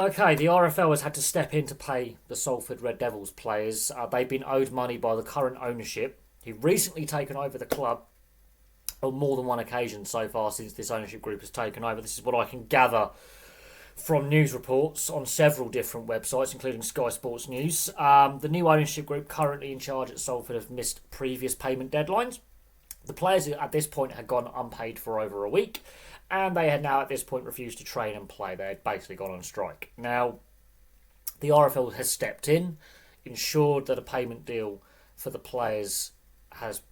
Okay, the RFL has had to step in to pay the Salford Red Devils players. They've been owed money by the current ownership, who've recently taken over the club on more than one occasion so far since this ownership group has taken over. This is what I can gather from news reports on several different websites, including Sky Sports News. The new ownership group currently in charge at Salford have missed previous payment deadlines. The players at this point had gone unpaid for over a week, and they had now at this point refused to train and play. They had basically gone on strike. Now, the RFL has stepped in, ensured that a payment deal for the players has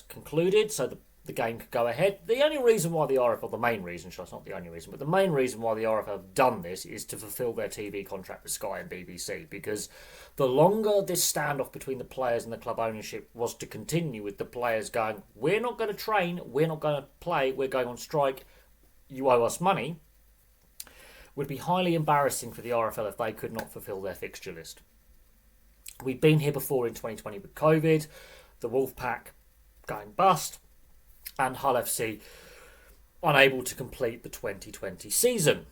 concluded, so the game could go ahead. The only reason why the RFL, the main reason, it's not the only reason, but the main reason why the RFL have done this is to fulfil their TV contract with Sky and BBC, because the longer this standoff between the players and the club ownership was to continue, with the players going, we're not going to train, we're not going to play, we're going on strike, you owe us money, would be highly embarrassing for the RFL if they could not fulfil their fixture list. We've been here before in 2020 with COVID, the Wolfpack going bust, and Hull FC unable to complete the 2020 season.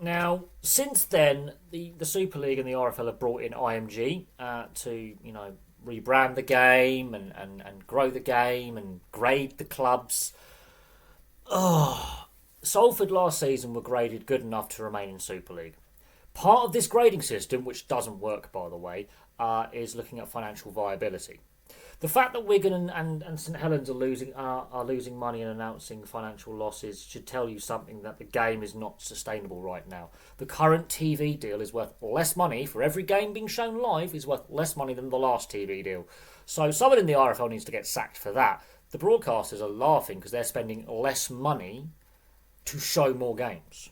Now, since then, the Super League and the RFL have brought in IMG to, rebrand the game and grow the game and grade the clubs. Salford last season were graded good enough to remain in Super League. Part of this grading system, which doesn't work by the way, is looking at financial viability. The fact that Wigan and St Helens are losing money and announcing financial losses should tell you something, that the game is not sustainable right now. The current TV deal is worth less money for every game being shown live, is worth less money than the last TV deal. So someone in the RFL needs to get sacked for that. The broadcasters are laughing because they're spending less money to show more games.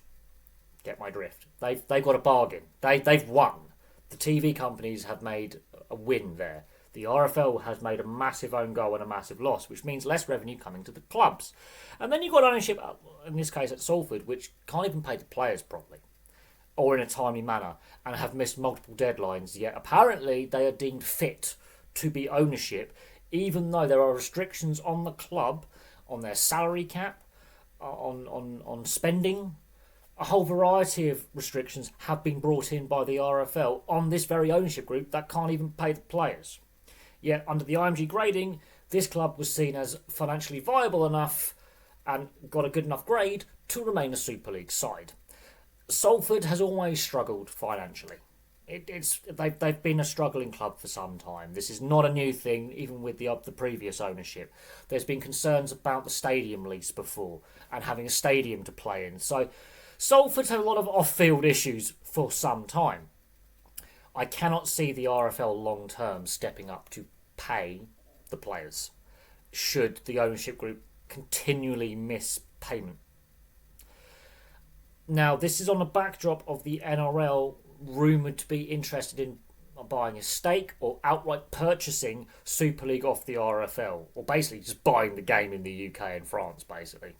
Get my drift. They've got a bargain. They've won. The TV companies have made a win there. The RFL has made a massive own goal and a massive loss, which means less revenue coming to the clubs. And then you've got ownership, in this case at Salford, which can't even pay the players properly or in a timely manner and have missed multiple deadlines, yet apparently they are deemed fit to be ownership, even though there are restrictions on the club, on their salary cap, on spending. A whole variety of restrictions have been brought in by the RFL on this very ownership group that can't even pay the players. Yet under the IMG grading, this club was seen as financially viable enough and got a good enough grade to remain a Super League side. Salford has always struggled financially. They've been a struggling club for some time. This is not a new thing, even with the previous ownership. There's been concerns about the stadium lease before and having a stadium to play in. So Salford's had a lot of off-field issues for some time. I cannot see the RFL long-term stepping up to pay the players should the ownership group continually miss payment. Now, this is on the backdrop of the NRL rumoured to be interested in buying a stake or outright purchasing Super League off the RFL, or basically just buying the game in the UK and France, basically.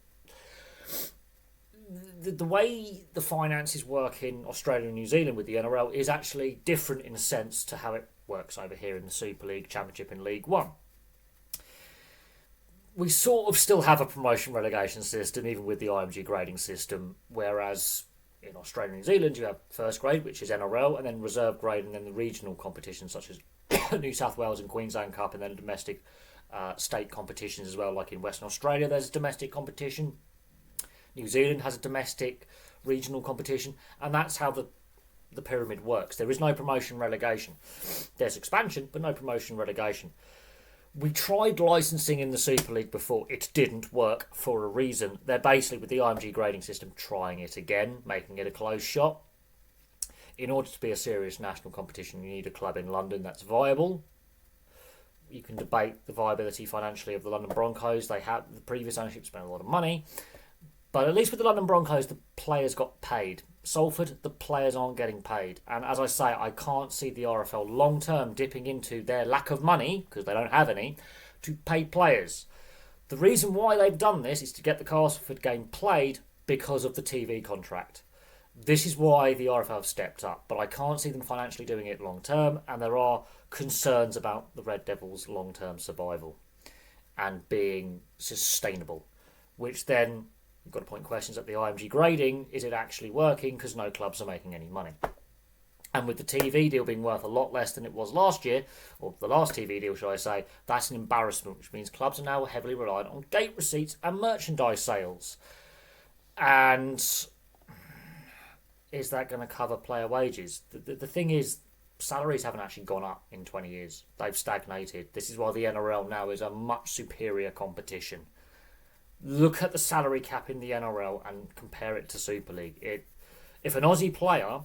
The way the finances work in Australia and New Zealand with the NRL is actually different in a sense to how it works over here in the Super League, Championship and League One. We sort of still have a promotion relegation system, even with the IMG grading system, whereas in Australia and New Zealand you have first grade, which is NRL, and then reserve grade, and then the regional competitions such as New South Wales and Queensland Cup, and then domestic state competitions as well, like in Western Australia there's a domestic competition. New Zealand has a domestic regional competition, and that's how the pyramid works. There is no promotion relegation. There's expansion, but no promotion relegation. We tried licensing in the Super League before. It didn't work for a reason. They're basically, with the IMG grading system, trying it again, making it a closed shop. In order to be a serious national competition, you need a club in London that's viable. You can debate the viability financially of the London Broncos. The previous ownership spent a lot of money. But at least with the London Broncos, the players got paid. Salford, the players aren't getting paid. And as I say, I can't see the RFL long-term dipping into their lack of money, because they don't have any, to pay players. The reason why they've done this is to get the Castleford game played because of the TV contract. This is why the RFL have stepped up, but I can't see them financially doing it long-term, and there are concerns about the Red Devils' long-term survival and being sustainable, which then you've got to point questions at the IMG grading. Is it actually working? Because no clubs are making any money. And with the TV deal being worth a lot less than it was last year, or the last TV deal, should I say, that's an embarrassment, which means clubs are now heavily reliant on gate receipts and merchandise sales. And is that going to cover player wages? The thing is, salaries haven't actually gone up in 20 years. They've stagnated. This is why the NRL now is a much superior competition. Look at the salary cap in the NRL and compare it to Super League. If an Aussie player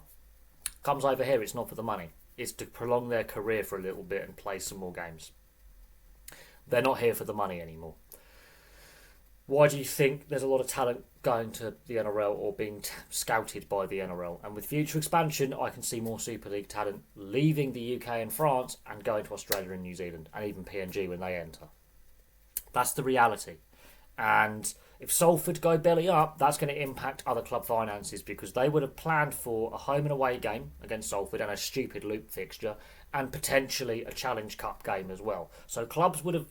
comes over here, it's not for the money. It's to prolong their career for a little bit and play some more games. They're not here for the money anymore. Why do you think there's a lot of talent going to the NRL or being scouted by the NRL? And with future expansion, I can see more Super League talent leaving the UK and France and going to Australia and New Zealand, and even PNG when they enter. That's the reality. And if Salford go belly up, that's going to impact other club finances, because they would have planned for a home and away game against Salford and a stupid loop fixture and potentially a Challenge Cup game as well. So clubs would have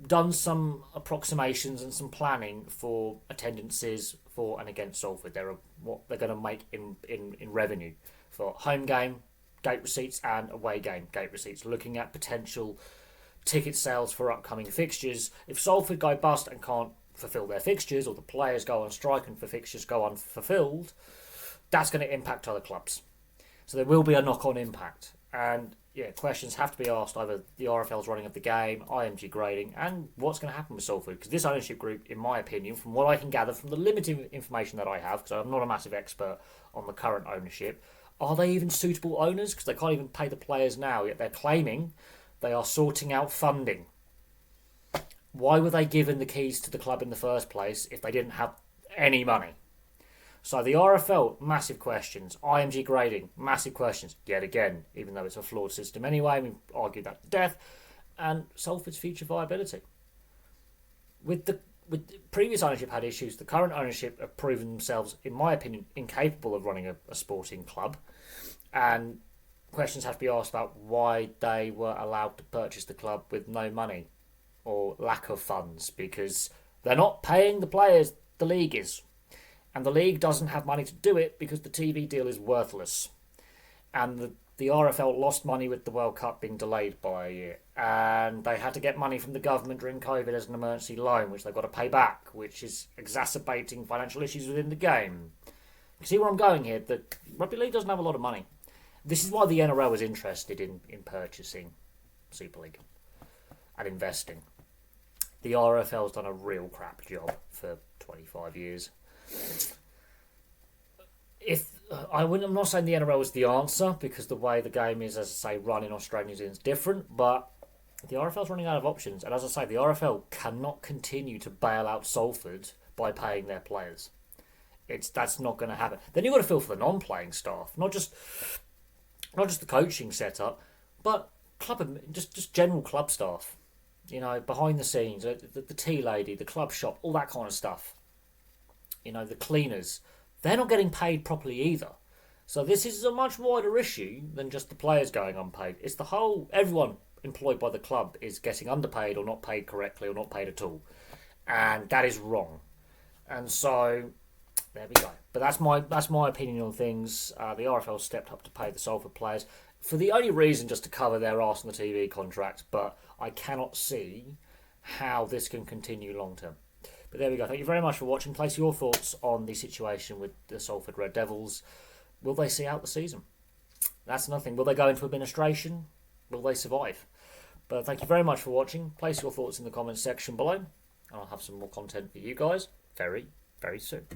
done some approximations and some planning for attendances for and against Salford. What they're going to make in revenue for home game gate receipts and away game gate receipts, looking at potential ticket sales for upcoming fixtures. If Salford go bust and can't fulfil their fixtures, or the players go on strike and for fixtures go unfulfilled, that's going to impact other clubs. So there will be a knock-on impact. And yeah, questions have to be asked over the RFL's running of the game, IMG grading, and what's going to happen with Salford. Because this ownership group, in my opinion, from what I can gather from the limited information that I have, because I'm not a massive expert on the current ownership, are they even suitable owners? Because they can't even pay the players now, yet they're claiming they are sorting out funding. Why were they given the keys to the club in the first place if they didn't have any money? So the RFL, massive questions. IMG grading, massive questions. Yet again, even though it's a flawed system anyway, we argued that to death. And Salford's future viability. With previous ownership had issues, the current ownership have proven themselves, in my opinion, incapable of running a sporting club. And questions have to be asked about why they were allowed to purchase the club with no money or lack of funds, because they're not paying the players, the league is. And the league doesn't have money to do it because the TV deal is worthless. And the RFL lost money with the World Cup being delayed by a year. And they had to get money from the government during COVID as an emergency loan, which they've got to pay back, which is exacerbating financial issues within the game. You see where I'm going here? The rugby league doesn't have a lot of money. This is why the NRL was interested in purchasing Super League and investing. The RFL's done a real crap job for 25 years. I'm not saying the NRL is the answer, because the way the game is, as I say, run in Australia and New Zealand is different, but the RFL's running out of options. And as I say, the RFL cannot continue to bail out Salford by paying their players. That's not going to happen. Then you've got to feel for the non-playing staff, not just the coaching setup, but just general club staff. You know, behind the scenes, the tea lady, the club shop, all that kind of stuff. You know, the cleaners, they're not getting paid properly either. So this is a much wider issue than just the players going unpaid. It's the whole, everyone employed by the club is getting underpaid or not paid correctly or not paid at all. And that is wrong. And so, there we go. But that's my opinion on things. The RFL stepped up to pay the Salford players for the only reason just to cover their arse on the TV contract. But I cannot see how this can continue long term. But there we go. Thank you very much for watching. Place your thoughts on the situation with the Salford Red Devils. Will they see out the season? That's nothing. Will they go into administration? Will they survive? But thank you very much for watching. Place your thoughts in the comments section below. And I'll have some more content for you guys very, very soon.